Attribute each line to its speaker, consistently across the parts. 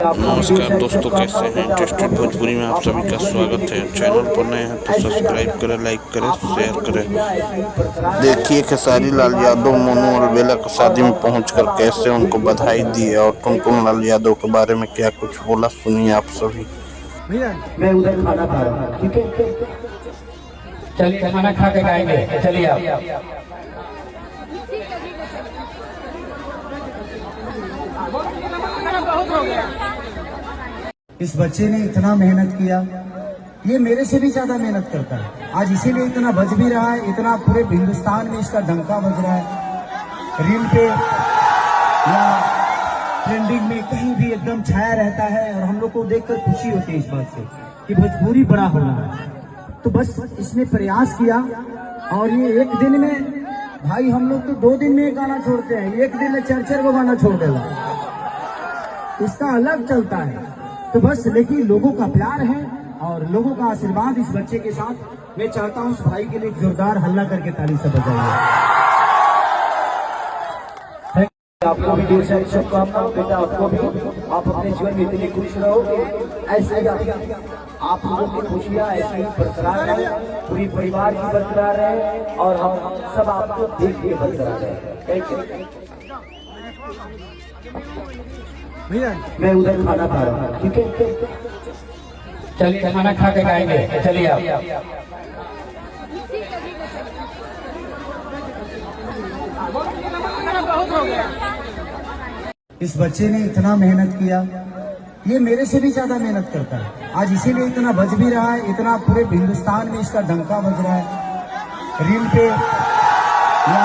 Speaker 1: नमस्कार दोस्तों, कैसे हैं। इंटरेस्टेड भोजपुरी में आप सभी का स्वागत है। चैनल पर नए हैं तो सब्सक्राइब करें, लाइक करें, शेयर करें। देखिए खेसारी लाल यादव मोनू अलबेला की शादी में पहुंचकर कैसे उनको बधाई दी और टुनटुन लाल यादव के बारे में क्या कुछ बोला, सुनिए आप सभी।
Speaker 2: मैं उधर खाना खा रहा हूँ, ठीक है। चलिए खाना खा के गाएंगे, चलिए आप।
Speaker 3: इस बच्चे ने इतना मेहनत किया, ये मेरे से भी ज्यादा मेहनत करता है। आज इसीलिए इतना बज भी रहा है, इतना पूरे हिंदुस्तान में इसका डंका बज रहा है। रील पे या ट्रेंडिंग में कहीं भी एकदम छाया रहता है और हम लोग को देखकर खुशी होती है इस बात से कि भोजपुरी बड़ा होना है। तो बस इसने प्रयास किया और ये एक दिन में, भाई हम लोग तो 2 दिन में एक गाना छोड़ते हैं, एक दिन में 4-4 को गाना छोड़ देगा, इसका अलग चलता है। तो बस लेकिन लोगों का प्यार है और लोगों का आशीर्वाद इस बच्चे के साथ। मैं चाहता हूं उस भाई के लिए जोरदार हल्ला करके ताली से बजाइए।
Speaker 2: आपको भी ढेर सारी शुभकामनाएं बेटा, आपको भी। आप अपने जीवन में इतने खुश रहोगे, ऐसे आप लोगों की खुशियाँ ऐसे ही बरकरार रहे, पूरी परिवार की बरकरार रहे और हम सब आपको देख के बरकरार रहे। मैं उधर खाना खा रहा हूँ, ठीक है। चलिए खाना खा के गाएंगे, चलिए आप।
Speaker 3: इस बच्चे ने इतना मेहनत किया, ये मेरे से भी ज्यादा मेहनत करता है। आज इसीलिए इतना बज भी रहा है, इतना पूरे हिंदुस्तान में इसका डंका बज रहा है। रील पे या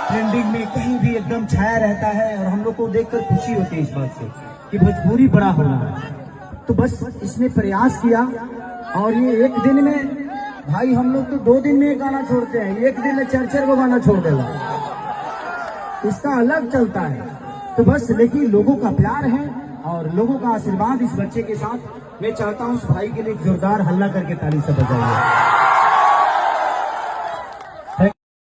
Speaker 3: ट्रेंडिंग में कहीं भी एकदम छाया रहता है और हम लोग को देखकर खुशी होती है इस बात से कि भोजपुरी बड़ा होना है। तो बस इसने प्रयास किया और ये एक दिन में, भाई हम लोग तो 2 दिन में एक गाना छोड़ते हैं, एक दिन में 4-4 को गाना छोड़ देगा, इसका अलग चलता है। तो बस लेकिन लोगों का प्यार है और लोगों का आशीर्वाद इस बच्चे के साथ। मैं चाहता हूं उस भाई के लिए जोरदार हल्ला करके ताली से बजाइए।